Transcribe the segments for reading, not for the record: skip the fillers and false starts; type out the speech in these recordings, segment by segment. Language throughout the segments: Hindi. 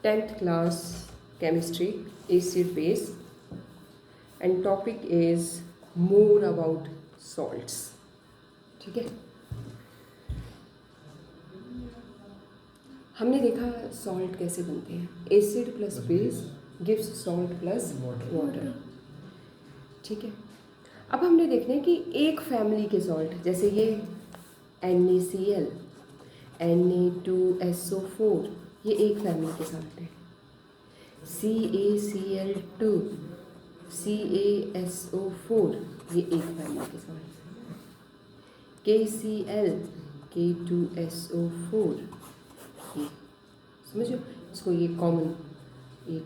10th class chemistry, acid base, and topic is more about salts. ठीक है, हमने देखा सॉल्ट कैसे बनते हैं. Acid plus base gives salt plus water. ठीक है, अब हमने देखना है कि एक फैमिली के सॉल्ट, जैसे ये NaCl, Na2SO4, ये एक फैमिली के सॉल्ट है. CaCl2, CaSO4, ये एक फैमिली के सॉल्ट है. KCl, K2SO4, ये समझो इसको. ये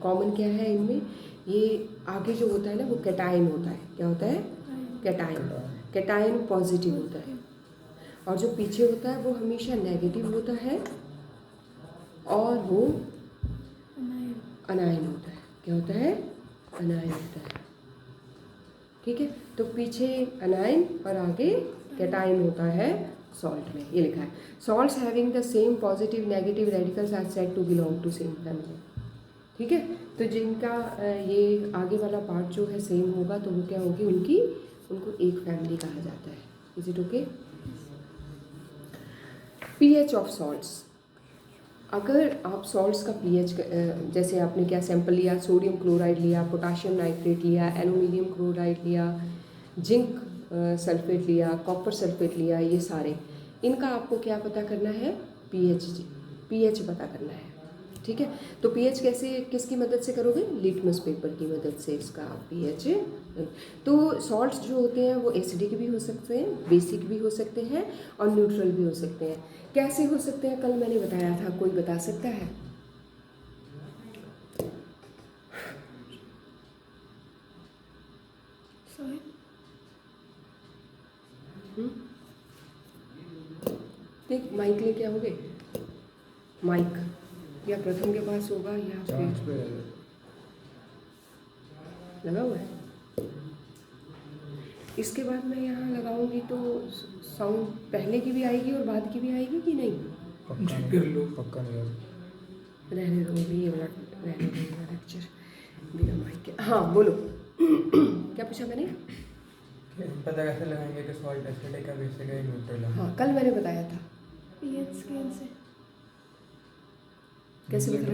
कॉमन क्या है इनमें? ये आगे जो होता है ना वो कैटायन होता है. क्या होता है? कैटायन पॉजिटिव होता है, और जो पीछे होता है वो हमेशा नेगेटिव होता है, और वो अनायन होता है. क्या होता है? अनायन होता है. ठीक है, तो पीछे अनायन और आगे कैटायन होता है सॉल्ट में. ये लिखा है salts having the same positive negative radicals are said to belong to same family. ठीक है, तो जिनका ये आगे वाला पार्ट जो है सेम होगा तो वो क्या होगी? उनको एक फैमिली कहा जाता है. Is it okay? PH of salts. अगर आप सॉल्ट्स का पीएच, जैसे आपने क्या सैंपल लिया, सोडियम क्लोराइड लिया, पोटाशियम नाइट्रेट लिया, एल्यूमिनियम क्लोराइड लिया, जिंक सल्फेट लिया, कॉपर सल्फेट लिया, ये सारे, इनका आपको क्या पता करना है? पीएच पता करना है. ठीक है, तो पीएच कैसे, किसकी मदद से करोगे? लिटमस पेपर की मदद से इसका पीएच. तो सॉल्ट्स जो होते हैं वो एसिडिक भी हो सकते हैं, बेसिक भी हो सकते हैं, और न्यूट्रल भी हो सकते हैं. कैसे हो सकते हैं? कल मैंने बताया था, कोई बता सकता है? देख, माइक लेके आओगे? माइक या प्रथम के पास होगा या फिर लगा हुआ है. इसके बाद मैं यहाँ लगाऊंगी तो साउंड पहले की भी आएगी और बाद की भी आएगी कि नहीं? पक्का नहीं. रहने दो भी, ये वाला रहने दो, ये वाला लेक्चर बिना माइक के. हाँ बोलो. क्या पूछा मैंने? पता कैसे लगाएंगे कि सॉल्ट एसिडिक है, बेसिक है, न्यूट्रल है? हाँ, कल मैंने बताया था. पीएच स्केल से कैसे पता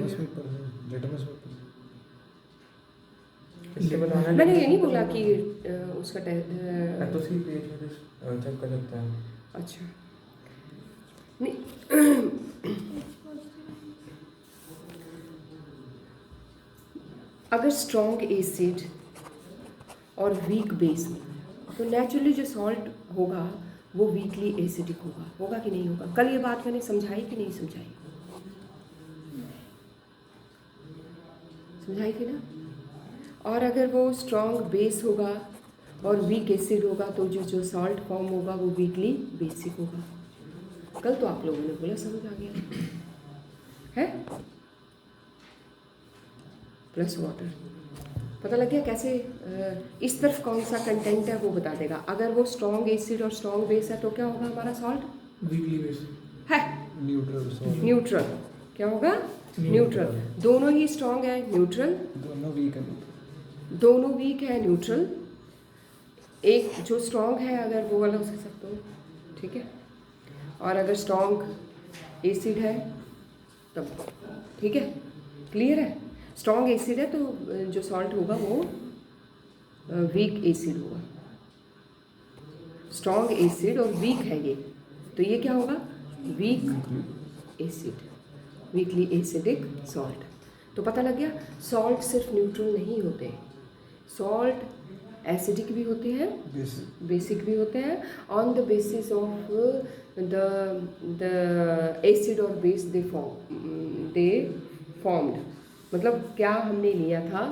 लिटमस लगा? पेपर मैंने ये नहीं बोला कि उसका तो सी पेज में चेक कर सकते हैं. अच्छा नहीं. अगर स्ट्रॉन्ग एसिड और वीक बेस में, तो नेचुरली जो सॉल्ट होगा वो वीकली एसिडिक होगा कि नहीं होगा? कल ये बात मैंने समझाई कि नहीं समझाई? समझाई थी ना. और अगर वो स्ट्रॉन्ग बेस होगा और वीक एसिड होगा तो जो सॉल्ट फॉर्म होगा वो वीकली बेसिक होगा. कल तो आप लोगों ने बोला समझ आ गया है. Plus water. पता लग गया कैसे? इस तरफ कौन सा कंटेंट है वो बता देगा. अगर वो स्ट्रॉन्ग एसिड और स्ट्रॉन्ग बेस है तो क्या होगा हमारा सॉल्ट? वीकली बेस है न्यूट्रल. क्या होगा? न्यूट्रल. दोनों ही स्ट्रॉन्ग है, न्यूट्रल. दोनों वीक है, न्यूट्रल. एक जो स्ट्रॉन्ग है अगर वो वाला उसे सकते हो. ठीक है, और अगर स्ट्रॉन्ग एसिड है तब. ठीक है, क्लियर है? स्ट्रॉन्ग एसिड है तो जो सॉल्ट होगा वो वीक एसिड होगा. स्ट्रॉन्ग एसिड और वीक है ये, तो ये क्या होगा? Weak acid, weakly acidic salt. तो पता लग गया सॉल्ट सिर्फ न्यूट्रल नहीं होते, सॉल्ट एसिडिक भी होते हैं, बेसिक भी होते हैं. On the basis of the acid और बेस दे फॉर्म्ड. मतलब क्या हमने लिया था?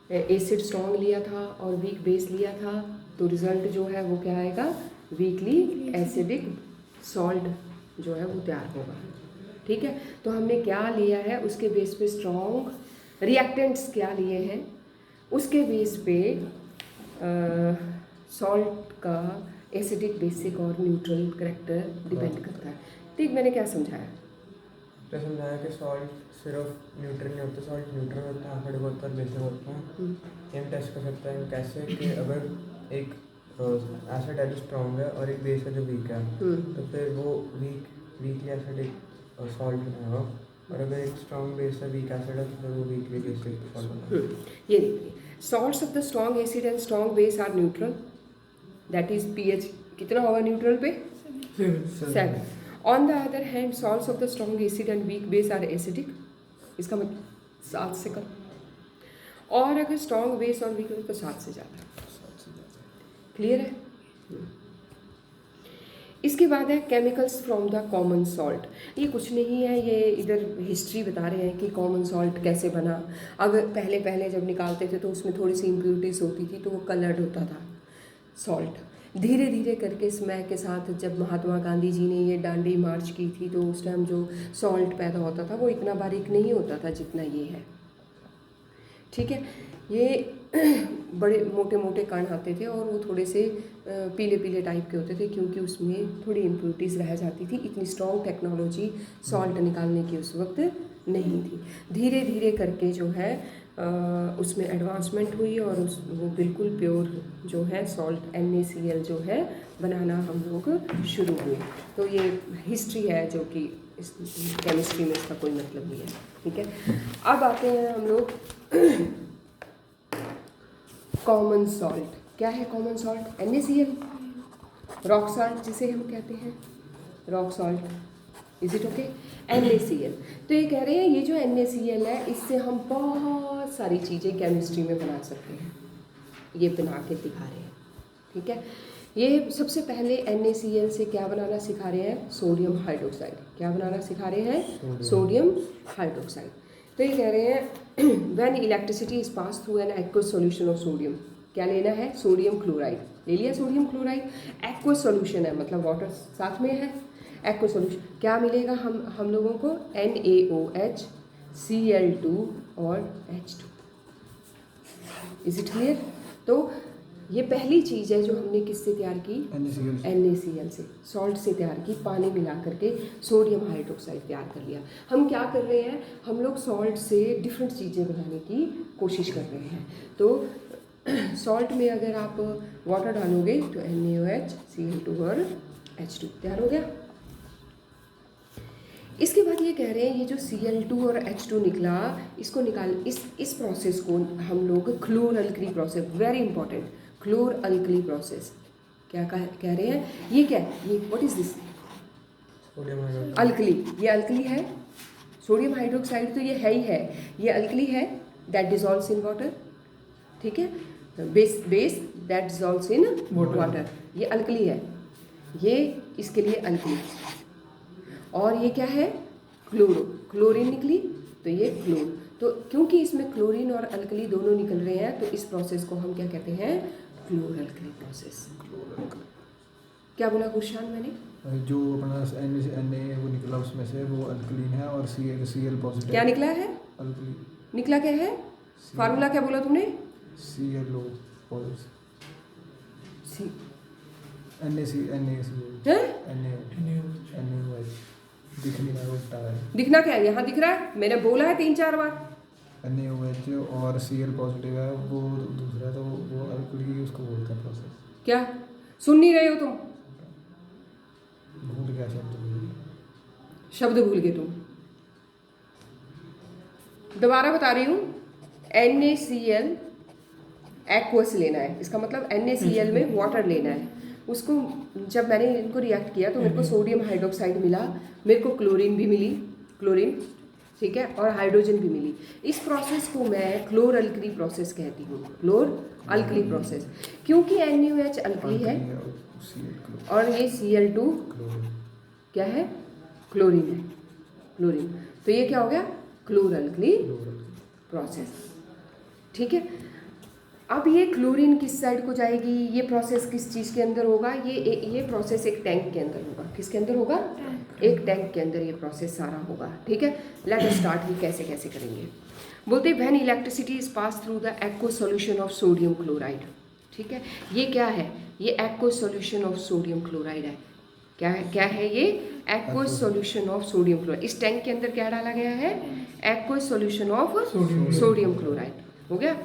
एसिड स्ट्रॉन्ग लिया था और वीक बेस लिया था, तो रिजल्ट जो है वो क्या आएगा? वीकली एसिडिक सॉल्ट जो है वो तैयार होगा. ठीक है, तो हमने क्या लिया है उसके बेस पे स्ट्रॉन्ग रिएक्टेंट्स क्या लिए हैं उसके बेस पे सॉल्ट का एसिडिक, बेसिक और न्यूट्रल करेक्टर डिपेंड करता है. ठीक, मैंने क्या समझाया? तो समझाया कि सॉल्ट सिर्फ न्यूट्रल नहीं होते, सॉल्ट न्यूट्रल होता है, एसिडिक होता है, बेसिक होता है। ये हम टेस्ट कर सकते हैं कैसे कि अगर एक एसिड है जो स्ट्रॉन्ग है और एक बेस है जो वीक है, तो फिर वो वीकली एसिडिक सॉल्ट बनाएगा, और अगर एक स्ट्रॉन्ग बेस है वीक एसिड है तो फिर वो वीकली बेसिक सॉल्ट बनाएगा। ये देखिए, salts of the strong acid and strong base are neutral, that is pH कितना होगा न्यूट्रल पे? 7. On the other hand salts of the strong acid and weak base are acidic, इसका मतलब 7 से कम, और अगर स्ट्रॉन्ग बेस और वीक तो 7 से ज़्यादा। क्लियर है? इसके बाद है chemicals from the common salt. ये कुछ नहीं है, ये इधर हिस्ट्री बता रहे हैं कि कॉमन सॉल्ट कैसे बना। अगर पहले जब निकालते थे तो उसमें थोड़ी सी इम्प्योरिटीज़ होती थी तो वो कलर्ड होता था सॉल्ट। धीरे धीरे करके समय के साथ जब महात्मा गांधी जी ने ये दांडी मार्च की थी तो उस टाइम जो सॉल्ट पैदा होता था वो इतना बारीक नहीं होता था जितना ये है। ठीक है, ये बड़े मोटे मोटे कण आते थे और वो थोड़े से पीले पीले टाइप के होते थे क्योंकि उसमें थोड़ी इम्प्योरिटीज़ रह जाती थी। इतनी स्ट्रॉन्ग टेक्नोलॉजी सॉल्ट निकालने की उस वक्त नहीं थी। धीरे धीरे करके जो है उसमें एडवांसमेंट हुई और वो बिल्कुल प्योर जो है सॉल्ट NaCl जो है बनाना हम लोग शुरू हुए। तो ये हिस्ट्री है जो कि इस केमिस्ट्री में इसका कोई मतलब नहीं है। ठीक है, अब आते हैं हम लोग कॉमन सॉल्ट। क्या है common salt? NaCl, rock salt जिसे हम कहते हैं, rock salt. Is it okay? NaCl। तो ये कह रहे हैं ये जो NaCl है इससे हम बहुत सारी चीज़ें केमिस्ट्री में बना सकते हैं, ये बना के दिखा रहे हैं। ठीक है, ये सबसे पहले NaCl से क्या बनाना सिखा रहे हैं? Sodium hydroxide. क्या बनाना सिखा रहे हैं? Sodium hydroxide. तो ये कह रहे हैं when electricity is pass through an aqueous solution of sodium, क्या लेना है? Sodium chloride. ले लिया सोडियम क्लोराइड, एक्वस सॉल्यूशन है मतलब वाटर साथ में है। एक्वस सॉल्यूशन क्या मिलेगा हम लोगों को? NaOH, Cl2 और H2। Is it clear? तो ये पहली चीज़ है जो हमने किससे तैयार की? NaCl से, सॉल्ट से तैयार की, पानी मिला करके सोडियम हाइड्रोक्साइड तैयार कर लिया। हम क्या कर रहे हैं? हम लोग सॉल्ट से डिफरेंट चीज़ें बनाने की कोशिश कर रहे हैं। तो सॉल्ट में अगर आप वाटर डालोगे तो NaOH, Cl2 और H2 तैयार हो गया। इसके बाद ये कह रहे हैं ये जो Cl2 और H2 निकला, इसको निकाल इस प्रोसेस को हम लोग क्लोर alkali process, very important, क्लोर alkali process क्या कह रहे हैं? ये क्या है? ये व्हाट इज दिस? अल्कली। ये अल्कली है, सोडियम हाइड्रोक्साइड तो ये है ही है, ये अल्कली है दैट डिजॉल्व्स इन वाटर। ठीक है, base that dissolves in water, ये अल्कली है, ये इसके लिए अल्कली। और ये क्या है? क्लोरीन निकली तो ये क्लोर। तो क्योंकि इसमें क्लोरीन और अल्कली दोनों निकल रहे हैं तो इस प्रोसेस को हम क्या कहते हैं? क्लोर अल्कली प्रोसेस। क्या बोला गुरशान मैंने? जो अपना Na वो निकला उसमें से वो अल्कलीन है और Cl पॉजिटिव। क्या निकला है? अल्कलीन। निकला क्या है? फार्मूला क्या बोला तुमने? Cl positive. NaOH दिख नहीं रहा, उल्टा है। दिखना क्या है? यहाँ दिख रहा है, मैंने बोला है 3-4 बार। NaOH और Cl पॉजिटिव है, वो दूसरा है तो वो अल्कली उसको बोलते हैं प्रोसेस। क्या सुन नहीं रहे हो तुम? भूल गया शब्द भूल गए तुम। दोबारा बता रही हूँ, NaCl एक्वस लेना है, इसका मतलब NaCl में वाटर लेना है। उसको जब मैंने इनको रिएक्ट किया तो मेरे को सोडियम हाइड्रोक्साइड मिला, मेरे को क्लोरीन भी मिली, क्लोरीन, ठीक है, और हाइड्रोजन भी मिली। इस प्रोसेस को मैं क्लोर अल्कली प्रोसेस कहती हूँ, क्लोर अल्कली प्रोसेस, क्योंकि NaOH अल्कली है और ये Cl2 क्या है? क्लोरीन है, क्लोरीन। तो ये क्या हो गया? क्लोर अल्कली प्रोसेस। ठीक है, अब ये क्लोरीन किस साइड को जाएगी? ये प्रोसेस किस चीज़ के अंदर होगा? ये प्रोसेस एक टैंक के अंदर होगा। किसके अंदर होगा? एक टैंक के अंदर ये प्रोसेस सारा होगा। ठीक है, लेट अस स्टार्ट। ये कैसे कैसे करेंगे? बोलते when electricity is pass through the aqueous solution of sodium chloride. ठीक है, ये क्या है? ये aqueous solution of sodium chloride है। क्या है ये? Aqueous solution of sodium chloride. इस टैंक के अंदर क्या डाला गया है? Aqueous solution of sodium chloride. हो गया।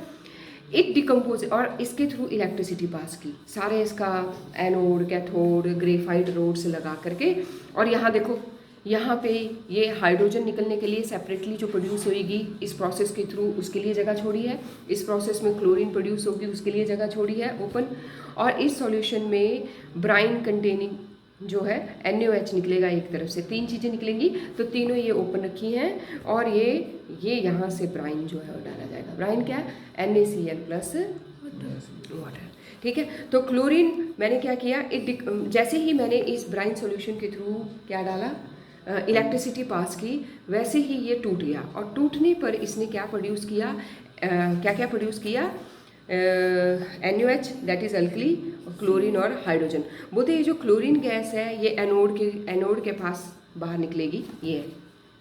इट डिकम्पोज, और इसके थ्रू इलेक्ट्रिसिटी पास की, सारे इसका एनोड कैथोड ग्रेफाइट रोड से लगा करके। और यहाँ देखो, यहाँ पे ये हाइड्रोजन निकलने के लिए सेपरेटली जो प्रोड्यूस होगी इस प्रोसेस के थ्रू, उसके लिए जगह छोड़ी है। इस प्रोसेस में क्लोरीन प्रोड्यूस होगी, उसके लिए जगह छोड़ी है ओपन। और इस सॉल्यूशन में ब्राइन कंटेनिंग जो है NaOH निकलेगा एक तरफ से, 3 चीज़ें निकलेंगी, तो तीनों ये ओपन रखी हैं। और ये यहाँ से ब्राइन जो है वो डाला जाएगा। ब्राइन क्या है? NaCl plus water. ठीक है। तो क्लोरीन मैंने क्या किया, जैसे ही मैंने इस ब्राइन सॉल्यूशन के थ्रू क्या डाला, इलेक्ट्रिसिटी पास की, वैसे ही ये टूट गया। और टूटने पर इसने क्या प्रोड्यूस किया, क्या क्या प्रोड्यूस किया? NaOH that is alkali, chlorine और हाइड्रोजन। बोलते ये जो क्लोरीन गैस है ये एनोड के पास बाहर निकलेगी। ये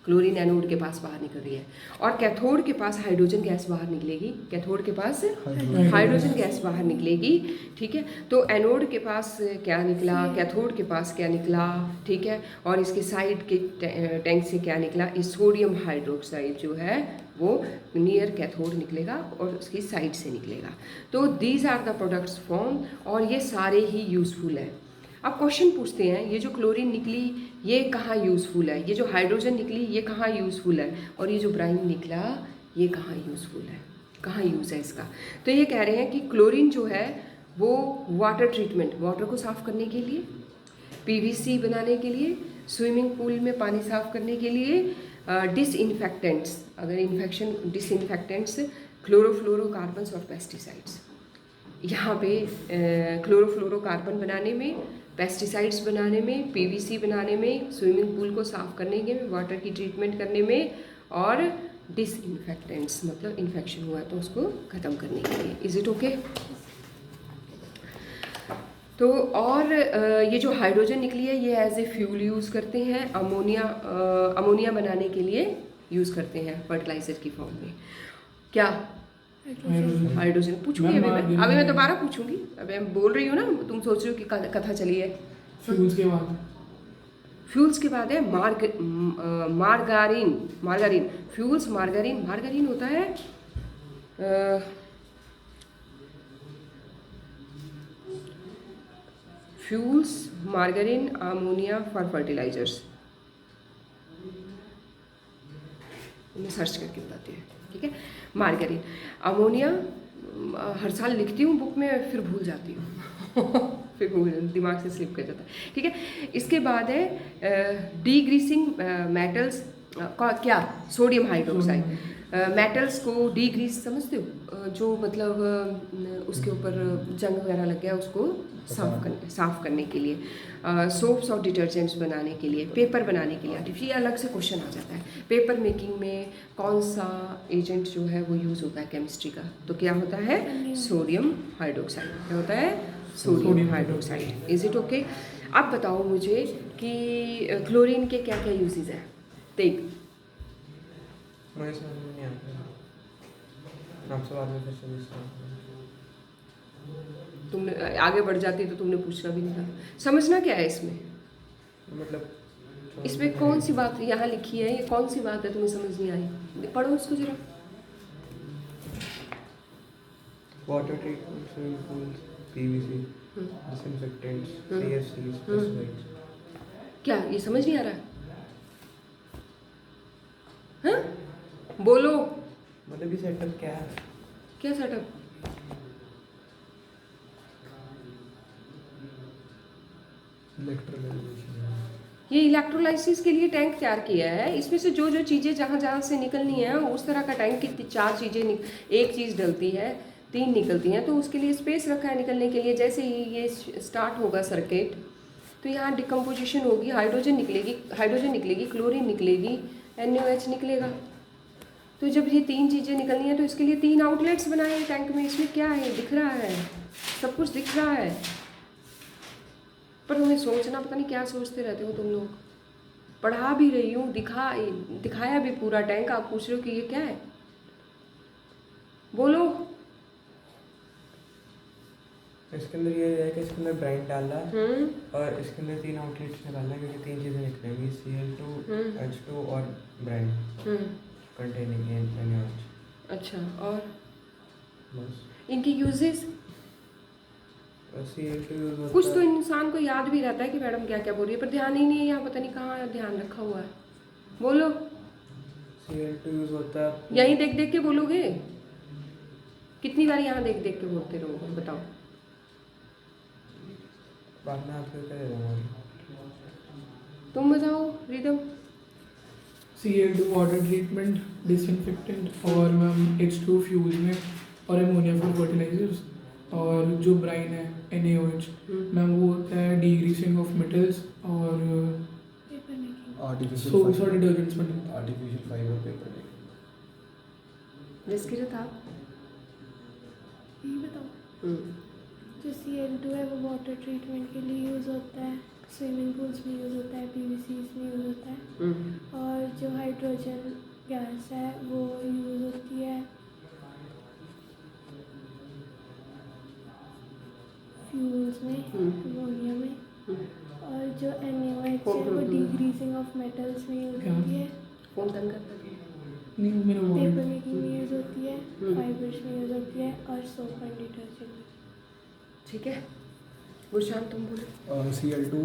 क्लोरीन एनोड के पास बाहर निकल रही है, और कैथोड के पास हाइड्रोजन गैस बाहर निकलेगी। कैथोड के पास हाइड्रोजन गैस बाहर निकलेगी। ठीक है। तो एनोड के पास क्या निकला, कैथोड के पास क्या निकला? ठीक है। और इसके साइड के टैंक से क्या निकला? इस सोडियम हाइड्रोक्साइड जो है वो नियर कैथोड निकलेगा और उसकी साइड से निकलेगा। तो these are the products form, और ये सारे ही यूज़फुल है। अब क्वेश्चन पूछते हैं, ये जो क्लोरीन निकली ये कहाँ यूज़फुल है, ये जो हाइड्रोजन निकली ये कहाँ यूज़फुल है, और ये जो ब्राइन निकला ये कहाँ यूज़फुल है, कहाँ यूज़ है इसका? तो ये कह रहे हैं कि क्लोरीन जो है वो वाटर ट्रीटमेंट, वाटर को साफ़ करने के लिए, PVC बनाने के लिए, स्विमिंग पूल में पानी साफ़ करने के लिए, डिसइंफेक्टेंट्स, अगर इन्फेक्शन, डिसइंफेक्टेंट्स, क्लोरोफ्लोरोकार्बन्स और पेस्टिसाइड्स। यहाँ पे क्लोरोफ्लोरोकार्बन बनाने में, पेस्टिसाइड्स बनाने में, PVC बनाने में, स्विमिंग पूल को साफ़ करने में, वाटर की ट्रीटमेंट करने में, और डिसइंफेक्टेंट्स मतलब इन्फेक्शन हुआ है तो उसको ख़त्म करने के लिए। Is it okay? तो और ये जो हाइड्रोजन निकली है ये एज ए फ्यूल यूज़ करते हैं, अमोनिया बनाने के लिए यूज़ करते हैं फर्टिलाइज़र की फॉर्म में। क्या? हाइड्रोजन। पूछूंगी अभी मैं दोबारा पूछूंगी। अभी मैं बोल रही हूँ ना, तुम सोच रहे हो कि कथा चली है। फ्यूल्स के बाद है मार्गारीन। फ्यूल्स, मार्गारीन होता है fuels, margarine, ammonia for fertilisers. मैं सर्च करके बताती हूँ। ठीक है। मार्गारीन, अमोनिया हर साल लिखती हूँ बुक में, फिर भूल जाती हूँ फिर दिमाग से स्लिप कर जाता है। ठीक है। इसके बाद है डीग्रीसिंग मेटल्स का, क्या? Sodium hydroxide. मेटल्स को डीग्रीस समझते हो? जो मतलब उसके ऊपर जंग वगैरह लग गया उसको साफ़ करने के लिए, सोप्स और डिटर्जेंट्स बनाने के लिए, पेपर बनाने के लिए। ये अलग से क्वेश्चन आ जाता है, पेपर मेकिंग में कौन सा एजेंट जो है वो यूज़ होता है केमिस्ट्री का? तो क्या होता है? Sodium hydroxide. क्या होता है? Sodium hydroxide. Is it okay? अब बताओ मुझे कि क्लोरीन के क्या क्या यूजेस हैं? देख, मुझे समझ में नहीं आता, आपसे बाद में फिर से तुमने आगे बढ़ जाती तो तुमने पूछना भी नहीं था। समझना क्या है इसमें? मतलब इसमें कौन सी बात यहाँ लिखी है, ये कौन सी बात है तुम्हें समझ नहीं आई? पढ़ो उसको जरा। Water treatment, swimming pools, PVC, disinfectants, CFCs, pesticides. क्या ये समझ नहीं आ रहा? हाँ, बोलो। मतलब ये सेटअप क्या है? क्या सेटअप? ये इलेक्ट्रोलाइसिस के लिए टैंक तैयार किया है। इसमें से जो जो चीज़ें जहाँ जहाँ से निकलनी है उस तरह का टैंक की 4 चीज़ें, एक चीज़ डलती है 3 निकलती हैं, तो उसके लिए स्पेस रखा है निकलने के लिए। जैसे ही ये स्टार्ट होगा सर्किट तो यहाँ डिकम्पोजिशन होगी, हाइड्रोजन निकलेगी, क्लोरीन निकलेगी, NaOH निकलेगा। तो जब ये 3 चीज़ें निकलनी है तो इसके लिए 3 आउटलेट्स बनाए हैं टैंक में। इसमें क्या है? दिख रहा है, सब कुछ दिख रहा है, पर तुम्हें सोचना, पता नहीं क्या सोचते रहते हो तुम लोग। पढ़ा भी रही हूँ, दिखाया भी पूरा टैंक, आप पूछ रहे हो कि ये क्या है? बोलो। इसके अंदर ये है कि इसके अंदर ब्राइन डालना है और इसके अंदर 3 आउटलेट्स निकालना है क्योंकि 3 चीज़ें लिखनी है Cl2 H2 और ब्राइन कंटेनिंग NaOH। अच्छा, और बस इनकी यूजेस Cl2 यूज होता कुछ तो है इंसान को याद भी रहता है कि मैडम क्या क्या बोल रही है, पर ध्यान ही नहीं है, यहाँ पता नहीं कहाँ ध्यान रखा हुआ है। बोलो, Cl2 यूज होता है यहीं देख देख के बोलोगे? कितनी बार यहाँ देख देख के बोलते रहोगे, बताओ। बाद में आपको क्या दे दूँगा। तुम बताओ rhythm. Cl2 water treatment, disinfectant, और मैम H2 फ्यूल में, और एमोनिया फॉर फर्टिलाइजर्स, और जो ब्राइन है NaOH मैम वो होता है डीग्रीसिंग ऑफ मेटल्स और पेपर मेकिंग। सोप्स और डिटर्जेंट्स में। आर्टिफिशियल फाइबर पेपर में। जिसकी जो था यही बताओ। जो Cl2 है वो वाटर ट्रीटमेंट के लिए यूज़ होता है, स्विमिंग पूल्स में यूज़ होता है, PVCs में यूज़ होता है। और जो हाइड्रोजन गैस है वो यूज़ होती है फ्यूल्स में, अमोनिया में। और जो NaOH है वो डिग्रीजिंग ऑफ मेटल्स में यूज़ होती है, फोन तंग करता है। नहीं मेरा वो पेपर मेकिंग में यूज़ होती है, फाइबर्स में यूज़ होती है, और सोप एंड डिटर्जेंट में। ठीक है, गुरशान तुम बोलो। Cl2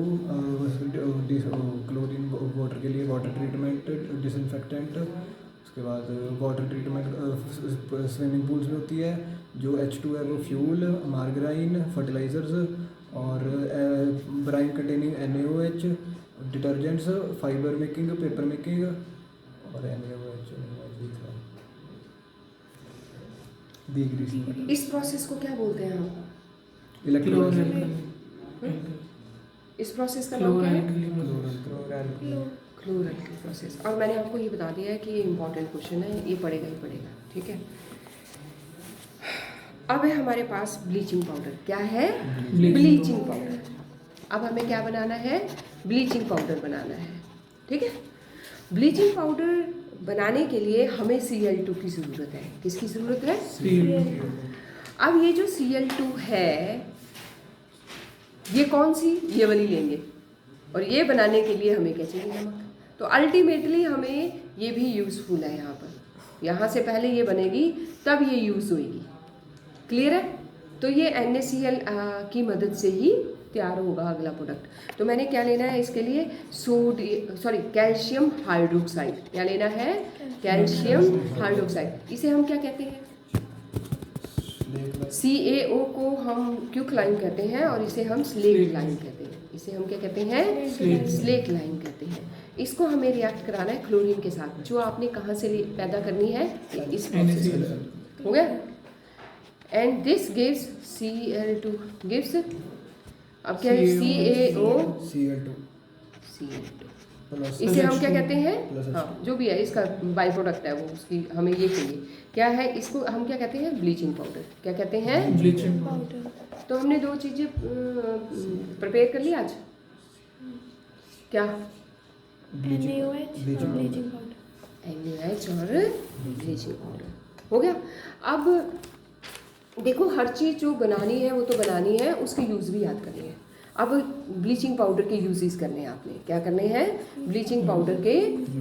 क्लोरीन वाटर के लिए वाटर ट्रीटमेंट, डिसइंफेक्टेंट। उसके बाद वाटर ट्रीटमेंट स्विमिंग पूल्स में होती है। जो H2 है वो फ्यूल, मार्गराइन, फर्टिलाइजर्स, और brine containing NaOH, detergents, fibre making, paper making, और NaOH डिग्रीसिंग। इस प्रोसेस को क्या बोलते हैं हम? इस प्रोसेस का नाम क्या है? Chloral process. और मैंने आपको ये बता दिया है कि ये इंपॉर्टेंट क्वेश्चन है, ये पढ़ेगा ही पढ़ेगा, ठीक है। अब है हमारे पास ब्लीचिंग पाउडर। क्या है? Bleaching powder. अब हमें क्या बनाना है? ब्लीचिंग पाउडर बनाना है, ठीक है। ब्लीचिंग पाउडर बनाने के लिए हमें Cl2 की ज़रूरत है। किसकी ज़रूरत है? अब ये जो Cl2 है ये कौन सी? ये वाली लेंगे, और ये बनाने के लिए हमें क्या चाहिए? नमक। तो अल्टीमेटली हमें ये भी यूज़फुल है। यहाँ पर यहाँ से पहले ये बनेगी तब ये यूज़ होएगी। क्लियर है? तो ये NaCl की मदद से ही तैयार होगा अगला प्रोडक्ट। तो मैंने क्या लेना है इसके लिए? Calcium hydroxide. क्या लेना है? Calcium hydroxide. इसे हम क्या कहते हैं? CaO को हम क्विकलाइन कहते हैं, और इसे हम स्लेट लाइन कहते हैं। इसे हम क्या कहते हैं? स्लेट लाइन कहते हैं। इसको हमें रिएक्ट कराना है क्लोरीन के साथ, जो आपने कहाँ से पैदा करनी है? इस प्रोसेस से। हो गया? And this gives Cl2 gives, अब क्या है? Cl2। इसे हम क्या कहते हैं? हाँ, जो भी है इसका बाई प्रोडक्ट है वो, उसकी हमें ये चाहिए। क्या है? इसको हम क्या कहते हैं? Bleaching powder. क्या कहते हैं? Bleaching powder. तो हमने 2 चीज़ें प्रिपेयर कर ली आज। क्या? NaOH और ब्लीचिंग पाउडर। NaOH और ब्लीचिंग पाउडर। हो गया? अब देखो, हर चीज़ जो बनानी है वो तो बनानी है, उसके यूज़ भी याद करने हैं। अब ब्लीचिंग पाउडर के यूजेस करने हैं आपने। क्या करने हैं? ब्लीचिंग पाउडर के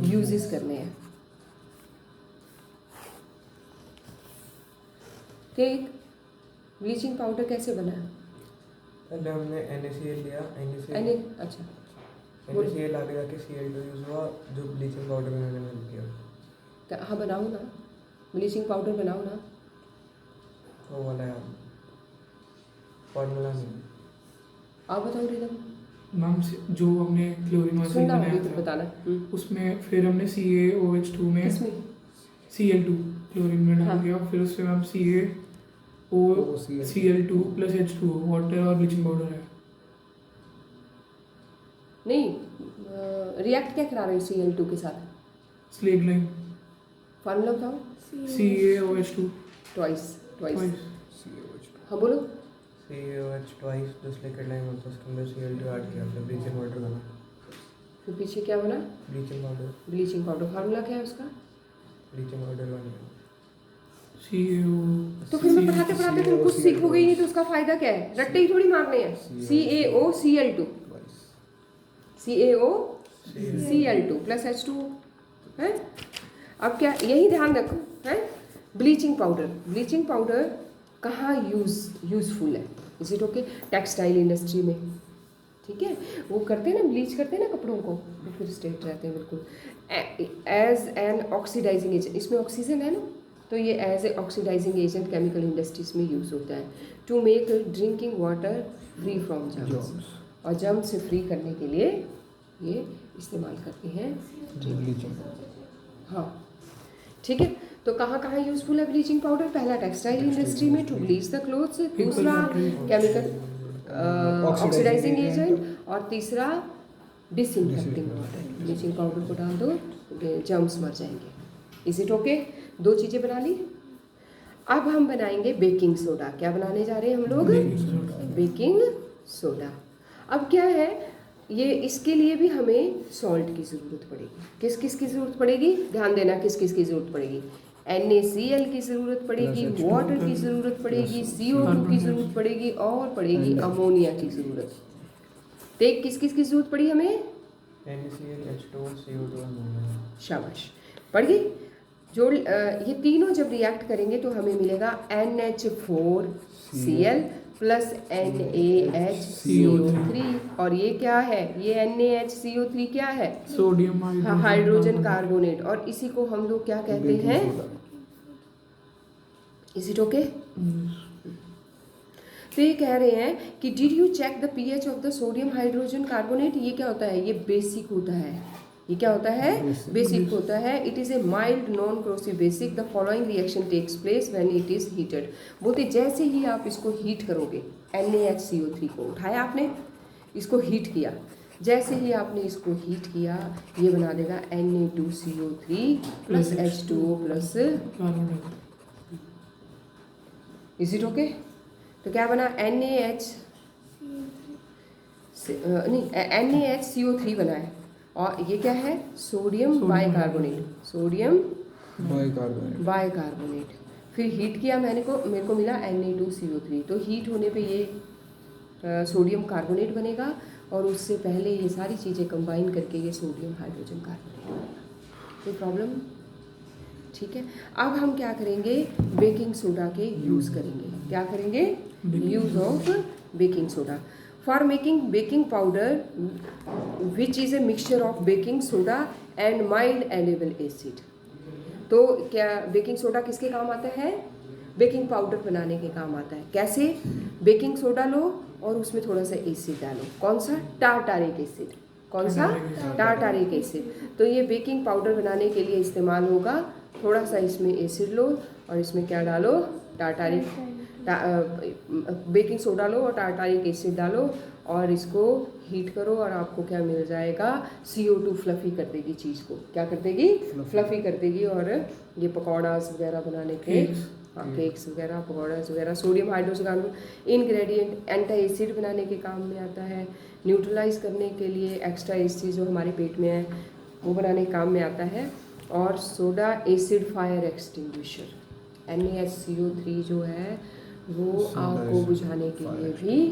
यूजेस करने हैं, ठीक। ब्लीचिंग पाउडर कैसे बना? पहले हमने NaCl लिया, अच्छा, NaCl आगे जाके Cl2 यूज़ हुआ, जो ब्लीचिंग पाउडर मैंने मिल किया। हाँ बनाओ ना, ब्लीचिंग पाउडर बनाओ ना। वो वाला है फॉर्मूला नहीं। आप बताओ रिदम। मैम जो हमने क्लोरीन वाला सुनना बनाया होगी तो था बताना। उसमें फिर हमने CaOH2 में किसमें? Cl2 क्लोरीन में डाल हाँ। दिया, फिर उसमें हम Cl2 प्लस H2 वाटर और ब्लीचिंग पाउडर है। नहीं, रिएक्ट क्या करा रहे हो Cl2 के साथ? Slaked lime. फार्मूला बताओ। CaOH2 twice. हाँ बोलो। CaOH ट्वाइस जो स्लिकेट लाइन होता है उसके अंदर Cl2 ऐड किया, फिर ब्लीचिंग पाउडर बना। फिर पीछे क्या बना? Bleaching powder. Bleaching powder. Formula क्या है उसका? ब्लीचिंग पाउडर बन गया। CaO तो फिर मैं पढ़ाते पढ़ाते तुम कुछ सीखोगे ही नहीं, तो उसका फायदा क्या है? रट्टे ही थोड़ी मारने हैं। CaOCl2 CaOCl2 प्लस H2O है। अब क्या, यही ध्यान रखो है। ब्लीचिंग पाउडर कहाँ यूजफुल है? Is it okay? Textile industry में, ठीक है, वो करते हैं ना, ब्लीच करते हैं ना कपड़ों को, तो फिर स्ट्रेट रहते हैं बिल्कुल। एज एन ऑक्सीडाइजिंग एजेंट, इसमें ऑक्सीजन है ना, तो ये as a oxidising agent chemical industries में यूज़ होता है। To make drinking water free from germs, और जर्म से फ्री करने के लिए ये इस्तेमाल करते हैं ब्लीचिंग। हाँ, ठीक है। तो कहाँ कहाँ यूजफुल है ब्लीचिंग पाउडर? पहला टेक्सटाइल इंडस्ट्री में, टू ब्लीच द क्लोथ्स, दूसरा केमिकल ऑक्सीडाइजिंग एजेंट, और तीसरा डिसइंफेक्टिंग वाटर। ब्लीचिंग पाउडर को डाल दो, जर्म्स मर जाएंगे। Is it okay? 2 चीज़ें बना ली। अब हम बनाएंगे बेकिंग सोडा। क्या बनाने जा रहे हैं हम लोग? Baking soda. अब क्या है ये, इसके लिए भी हमें सॉल्ट की ज़रूरत पड़ेगी। किस किस की ज़रूरत पड़ेगी? ध्यान देना, किस किस की ज़रूरत पड़ेगी? NaCl की ज़रूरत पड़ेगी, वाटर की ज़रूरत पड़ेगी, CO2 की ज़रूरत पड़ेगी, और पड़ेगी अमोनिया की ज़रूरत। देख किस किस की ज़रूरत पड़ी हमें? NaCl, H2O, CO2 ammonia. शाबाश, पड़ गई। जो ये तीनों जब रिएक्ट करेंगे तो हमें मिलेगा NH4Cl प्लस NaHCO3। और ये क्या है? ये NaHCO3 क्या है? Sodium hydrogen carbonate. और इसी को हम लोग क्या कहते हैं? Is it okay? तो ये कह रहे हैं कि did you check the pH of the sodium hydrogen carbonate. ये क्या होता है? ये बेसिक होता है। ये क्या होता है? बेसिक होता है। It is a mild non corrosive basic. The following reaction takes place when it is heated. बोलते जैसे ही आप इसको हीट करोगे, NaHCO3 को उठाया आपने, इसको हीट किया, जैसे ही आपने इसको हीट किया, ये बना देगा Na2CO3 plus H2O plus. Is it okay? तो क्या बना? NaHCO3 बना है, और ये क्या है? Sodium bicarbonate. Sodium bicarbonate. फिर हीट किया मेरे को मिला Na2CO3। तो हीट होने पे ये सोडियम कार्बोनेट बनेगा, और उससे पहले ये सारी चीज़ें कंबाइन करके ये सोडियम हाइड्रोजन कार्बोनेट बनेगा। कोई प्रॉब्लम? ठीक है। अब हम क्या करेंगे? बेकिंग सोडा के यूज़ करेंगे। क्या करेंगे? Use of baking soda for making baking powder which is a mixture of baking soda and mild able acid. तो क्या बेकिंग सोडा किसके काम आता है? बेकिंग पाउडर बनाने के काम आता है। कैसे? बेकिंग सोडा लो और उसमें थोड़ा सा एसिड डालो। कौन सा? Tartaric acid. कौन सा? Tartaric acid. तो ये बेकिंग पाउडर बनाने के लिए इस्तेमाल होगा। थोड़ा सा इसमें एसिड लो और इसमें क्या डालो? टारटारिक बेकिंग सोडा लो और टारटारिक एसिड डालो, और इसको हीट करो, और आपको क्या मिल जाएगा? CO2 फ्लफ़ी कर देगी चीज़ को। क्या कर देगी? फ्लफ़ी कर देगी। और ये पकौड़ास वगैरह बनाने के, केक्स वगैरह, पकौड़ास वगैरह, sodium hydroxide ingredient anti acid बनाने के काम में आता है। न्यूट्रलाइज करने के लिए एक्स्ट्रा एसिड जो हमारे पेट में है वो बनाने के काम में आता है। और soda acid fire extinguisher, NaHCO3 जो है वो आग को बुझाने के लिए भी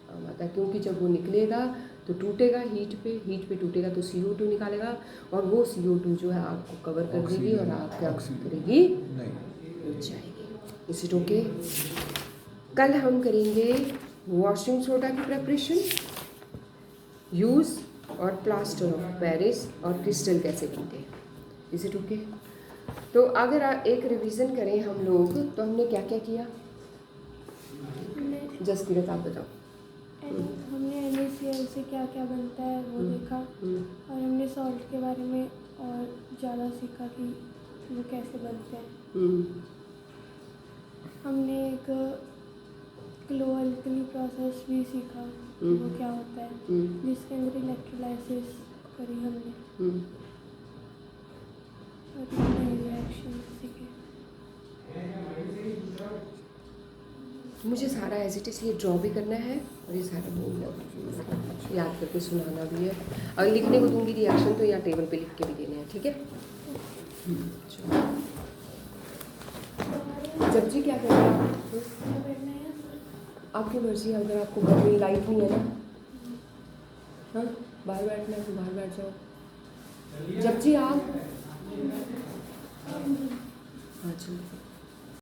काम आता है, क्योंकि जब वो निकलेगा तो टूटेगा हीट पे टूटेगा तो CO2 निकालेगा, और वो CO2 जो है आग को कवर कर देगी और आग क्या करेगी? बुझ जाएगी। Is it okay? कल हम करेंगे वॉशिंग सोडा की प्रेपरेशन, यूज़, और प्लास्टर ऑफ पेरिस और क्रिस्टल कैसे बनते हैं। Is it okay? तो अगर एक रिवीजन करें हम लोग, तो हमने क्या क्या किया? जसकीरत आप बताओ। हमने NaCl से क्या क्या बनता है वो देखा, और हमने सॉल्ट के बारे में और ज़्यादा सीखा कि वो कैसे बनते हैं। हमने एक क्लो अल्कली प्रोसेस भी सीखा, वो क्या होता है, जिसके अंदर इलेक्ट्रोलाइसिस करी हमने, और नए रिएक्शन सीखे। मुझे सारा एज इट इज़ ये ड्रॉ भी करना है, और ये सारा बोलना याद करके सुनाना भी है। अगर लिखने को दूंगी रिएक्शन तो यहाँ टेबल पे लिख के भी देने हैं, ठीक है? चलो। जब जी क्या कर रहे हैं आप? क्या बैठना है? आपकी मर्जी है, अगर आपको घर में लाइट नहीं है ना, हाँ बाहर बैठना है तो बाहर बैठ जाओ। जब जी आप, हाँ चलो।